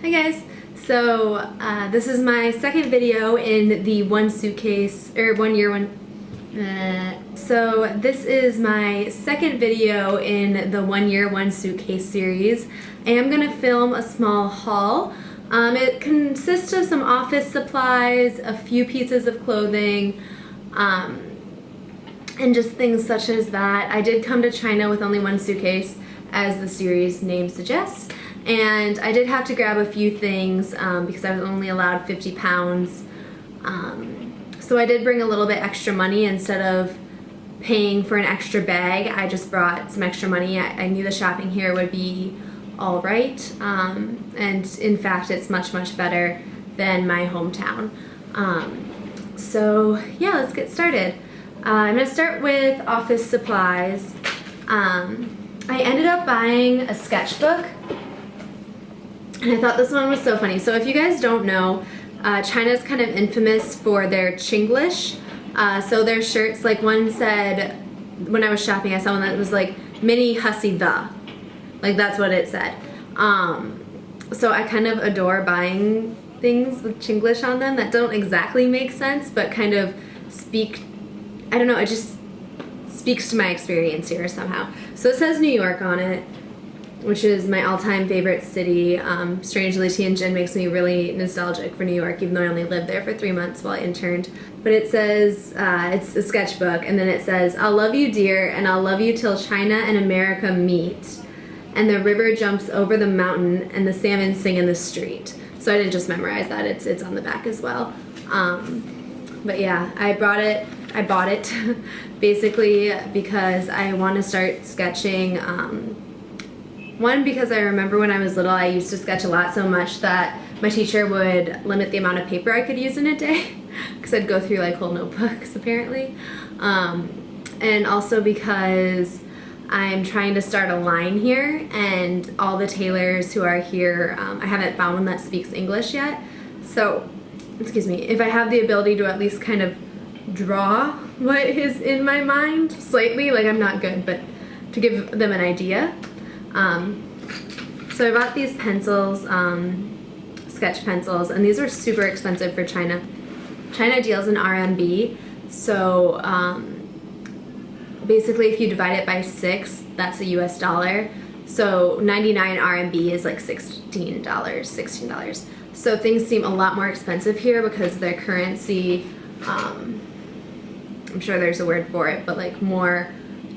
Hi guys! So this is my second video in the One Suitcase, or 1 Year One. So this is my second video in the 1 Year One Suitcase series. I am going to film a small haul. It consists of some office supplies, a few pieces of clothing, and just things such as that. I did come to China with only one suitcase, as the series name suggests. And I did have to grab a few things because I was only allowed 50 pounds. So I did bring a little bit extra money. Instead of paying for an extra bag, I just brought some extra money. I knew the shopping here would be all right. And in fact, it's much, much better than my hometown. So yeah, let's get started. I'm gonna start with office supplies. I ended up buying a sketchbook. And I thought this one was so funny. So if you guys don't know, China's kind of infamous for their Chinglish. So their shirts, like one said, when I was shopping, I saw one that was like, mini hussy the. Like that's what it said. So I kind of adore buying things with Chinglish on them that don't exactly make sense, but kind of speak, I don't know, it just speaks to my experience here somehow. So it says New York on it, which is my all-time favorite city. Strangely, Tianjin makes me really nostalgic for New York, even though I only lived there for 3 months while I interned. But it says, it's a sketchbook, and then it says, I'll love you dear, and I'll love you till China and America meet, and the river jumps over the mountain, and the salmon sing in the street. So I didn't just memorize that, it's on the back as well. But yeah, I bought it basically because I want to start sketching. One, because I remember when I was little, I used to sketch a lot, so much that my teacher would limit the amount of paper I could use in a day, because I'd go through like whole notebooks apparently. And also because I'm trying to start a line here, and all the tailors who are here, I haven't found one that speaks English yet. So, excuse me, if I have the ability to at least kind of draw what is in my mind slightly, like I'm not good, but to give them an idea. So I bought these pencils, sketch pencils, and these were super expensive for China. China deals in RMB, so basically if you divide it by 6, that's a US dollar. So 99 RMB is like $16. So things seem a lot more expensive here because their currency, I'm sure there's a word for it, but like more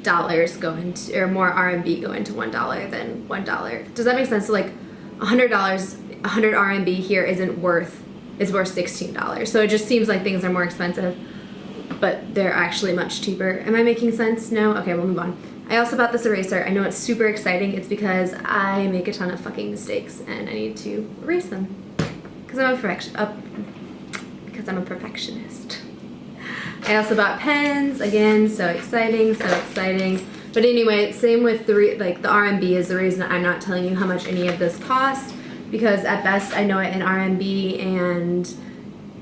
dollars go into, or more RMB go into $1 than $1. Does that make sense? So like $100, 100 RMB here is worth $16. So it just seems like things are more expensive, but they're actually much cheaper. Am I making sense? No? Okay, we'll move on. I also bought this eraser. I know it's super exciting. It's because I make a ton of fucking mistakes and I need to erase them. Because I'm a perfectionist. I also bought pens, again, so exciting, so exciting. But anyway, same with the RMB is the reason I'm not telling you how much any of this cost, because at best I know it in RMB and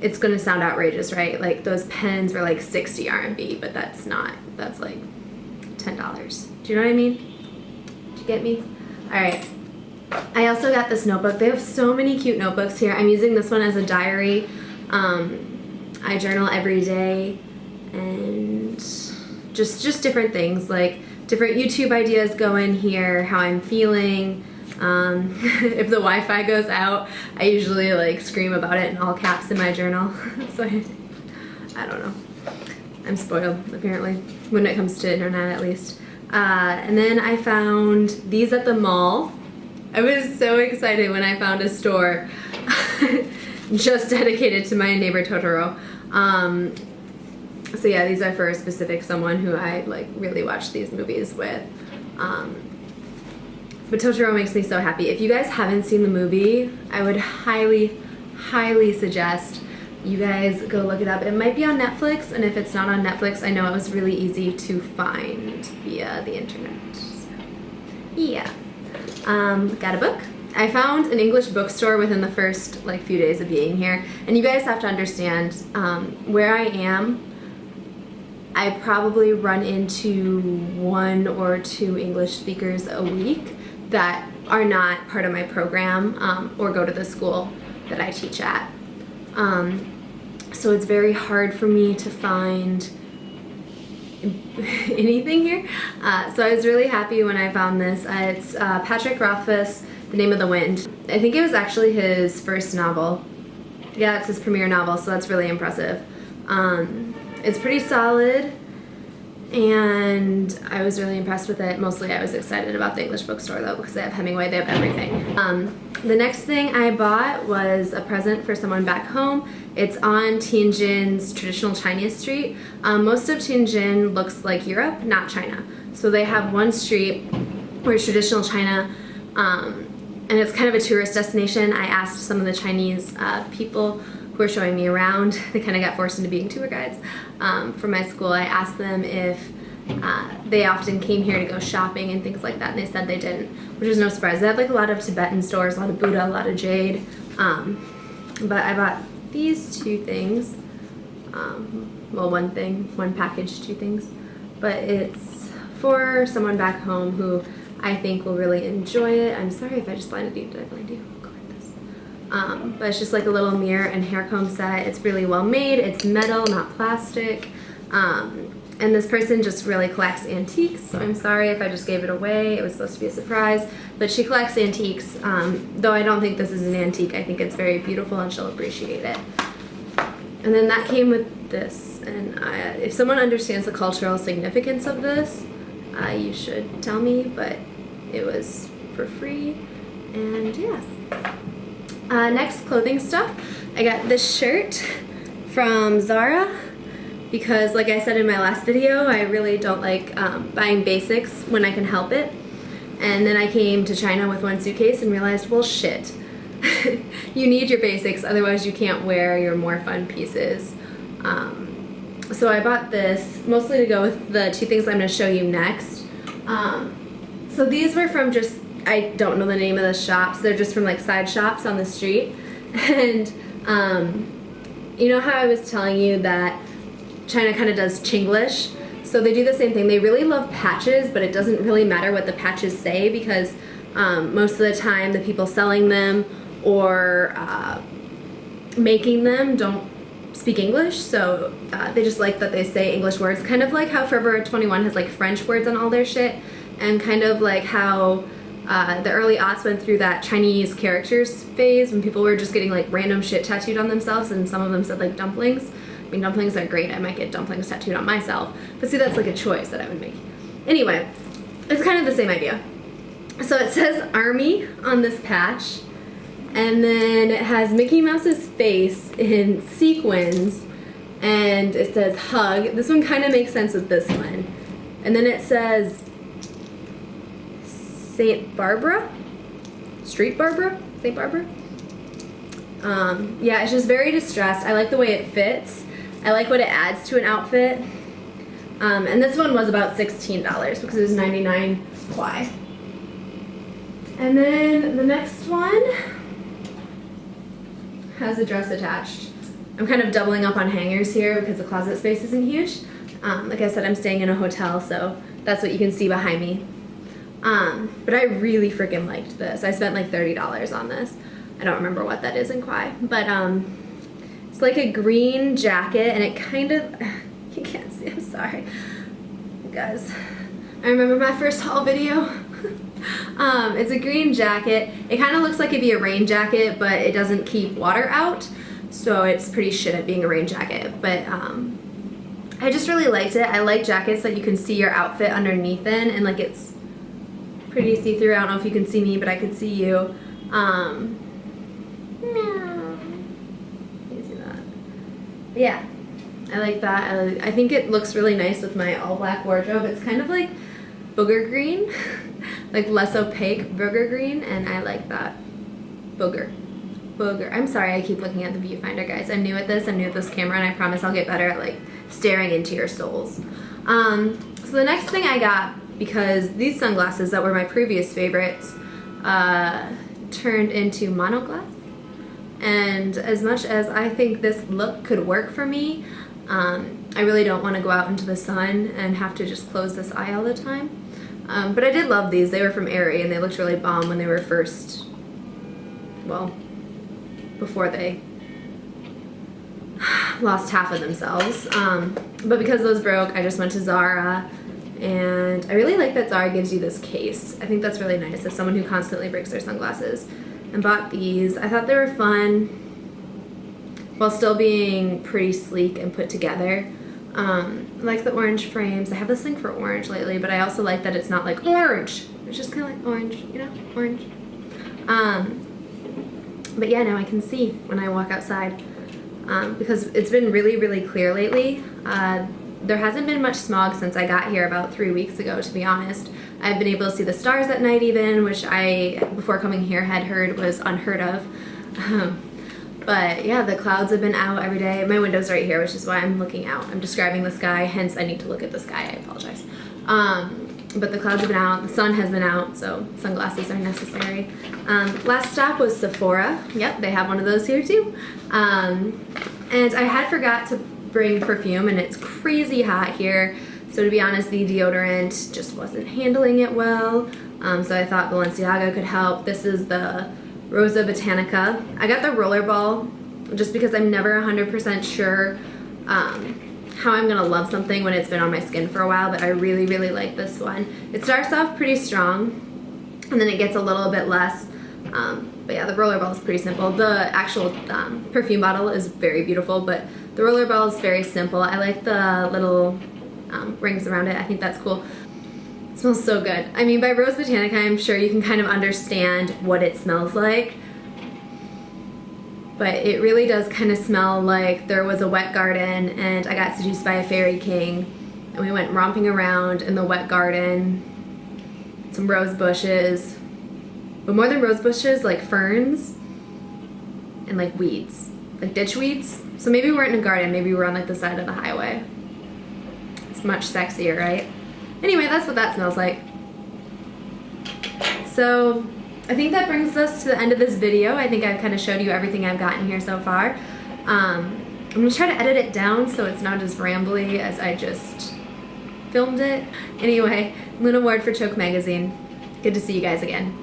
it's gonna sound outrageous, right? Like those pens were like 60 RMB, but that's not, that's like $10. Do you know what I mean? Did you get me? All right. I also got this notebook. They have so many cute notebooks here. I'm using this one as a diary. I journal every day, and just different things, like different YouTube ideas go in here, how I'm feeling. If the Wi-Fi goes out, I usually like scream about it in all caps in my journal. So I don't know. I'm spoiled, apparently, when it comes to internet at least. And then I found these at the mall. I was so excited when I found a store just dedicated to my neighbor Totoro. So yeah, these are for a specific someone who I like really watch these movies with. But Totoro makes me so happy. If you guys haven't seen the movie, I would highly, highly suggest you guys go look it up. It might be on Netflix, and if it's not on Netflix, I know it was really easy to find via the internet. So, yeah. Got a book. I found an English bookstore within the first like few days of being here, and you guys have to understand where I am. I probably run into 1 or 2 English speakers a week, that are not part of my program or go to the school that I teach at. So it's very hard for me to find anything here. So I was really happy when I found this. It's Patrick Rothfuss, The Name of the Wind. I think it was actually his first novel. Yeah, it's his premiere novel, so that's really impressive. It's pretty solid, and I was really impressed with it. Mostly I was excited about the English bookstore though, because they have Hemingway, they have everything. The next thing I bought was a present for someone back home. It's on Tianjin's traditional Chinese street. Most of Tianjin looks like Europe, not China. So they have one street where it's traditional China, and it's kind of a tourist destination. I asked some of the Chinese people who were showing me around. They kind of got forced into being tour guides for my school. I asked them if they often came here to go shopping and things like that, and they said they didn't, which is no surprise. They had like a lot of Tibetan stores, a lot of Buddha, a lot of jade. But I bought these two things. Well, one thing, one package, two things. But it's for someone back home who I think will really enjoy it. I'm sorry if I just blinded you. Did I blind you? Go like this. But it's just like a little mirror and hair comb set. It's really well made. It's metal, not plastic. And this person just really collects antiques, so I'm sorry if I just gave it away. It was supposed to be a surprise. But she collects antiques, though I don't think this is an antique. I think it's very beautiful and she'll appreciate it. And then that came with this. And if someone understands the cultural significance of this, you should tell me, but it was for free. And yeah. Next, clothing stuff. I got this shirt from Zara, because like I said in my last video, I really don't like buying basics when I can help it. And then I came to China with one suitcase and realized, well shit, you need your basics, otherwise you can't wear your more fun pieces. So I bought this mostly to go with the two things I'm going to show you next. So these were from just, I don't know the name of the shops, they're just from like side shops on the street. And you know how I was telling you that China kind of does Chinglish? So they do the same thing. They really love patches, but it doesn't really matter what the patches say, because most of the time the people selling them or making them don't speak English, so they just like that they say English words. Kind of like how Forever 21 has like French words on all their shit, and kind of like how the early aughts went through that Chinese characters phase when people were just getting like random shit tattooed on themselves, and some of them said like dumplings. I mean, dumplings are great. I might get dumplings tattooed on myself, but see, that's like a choice that I would make. Anyway, it's kind of the same idea. So it says Army on this patch, and then it has Mickey Mouse's face in sequins, and it says hug. This one kind of makes sense with this one. And then it says St. Barbara? Street Barbara? St. Barbara? Yeah, it's just very distressed. I like the way it fits. I like what it adds to an outfit. And this one was about $16 because it was 99 kwai. And then the next one has a dress attached. I'm kind of doubling up on hangers here because the closet space isn't huge. Like I said, I'm staying in a hotel, so that's what you can see behind me. But I really freaking liked this. I spent like $30 on this. I don't remember what that is in kwai, but it's like a green jacket, and it kind of, you can't see, I'm sorry. Guys, I remember my first haul video. It's a green jacket. It kind of looks like it'd be a rain jacket, but it doesn't keep water out, so it's pretty shit at being a rain jacket. But I just really liked it. I like jackets that you can see your outfit underneath in, and like it's pretty see-through. I don't know if you can see me, but I could see you. You see that? Yeah, I like that. I think it looks really nice with my all-black wardrobe. It's kind of like booger green, like less opaque booger green, and I like that. Booger. I'm sorry, I keep looking at the viewfinder, guys. I'm new at this. I'm new at this camera, and I promise I'll get better at like staring into your souls. So the next thing I got, because these sunglasses that were my previous favorites turned into monoglass, and as much as I think this look could work for me, I really don't want to go out into the sun and have to just close this eye all the time. But I did love these. They were from Aerie and they looked really bomb when they were first, well, before they lost half of themselves. But because those broke, I just went to Zara, and I really like that Zara gives you this case. I think that's really nice as someone who constantly breaks their sunglasses, and bought these. I thought they were fun while still being pretty sleek and put together. I like the orange frames. I have this thing for orange lately, but I also like that it's not like orange. It's just kind of like orange, you know, orange. But yeah, now I can see when I walk outside. Because it's been really, really clear lately. There hasn't been much smog since I got here about 3 weeks ago, to be honest. I've been able to see the stars at night even, which I, before coming here, had heard was unheard of. But yeah, the clouds have been out every day. My window's right here, which is why I'm looking out. I'm describing the sky, hence I need to look at the sky. I apologize. But the clouds have been out, the sun has been out, so sunglasses are necessary. Last stop was Sephora. Yep, they have one of those here too. And I had forgot to bring perfume, and it's crazy hot here. So to be honest, the deodorant just wasn't handling it well. So I thought Balenciaga could help. This is the Rosa Botanica. I got the rollerball just because I'm never 100% sure how I'm gonna love something when it's been on my skin for a while, but I really, really like this one. It starts off pretty strong, and then it gets a little bit less. But yeah, the rollerball is pretty simple. The actual perfume bottle is very beautiful, but the rollerball is very simple. I like the little rings around it. I think that's cool. It smells so good. I mean, by Rose Botanica, I'm sure you can kind of understand what it smells like. But it really does kind of smell like there was a wet garden and I got seduced by a fairy king, and we went romping around in the wet garden, some rose bushes, but more than rose bushes, like ferns and like weeds, like ditch weeds. So maybe we weren't in a garden, maybe we were on like the side of the highway. It's much sexier, right? Anyway, that's what that smells like. So I think that brings us to the end of this video. I think I've kind of showed you everything I've gotten here so far. I'm gonna try to edit it down so it's not as rambly as I just filmed it. Anyway, Luna Ward for Choke Magazine. Good to see you guys again.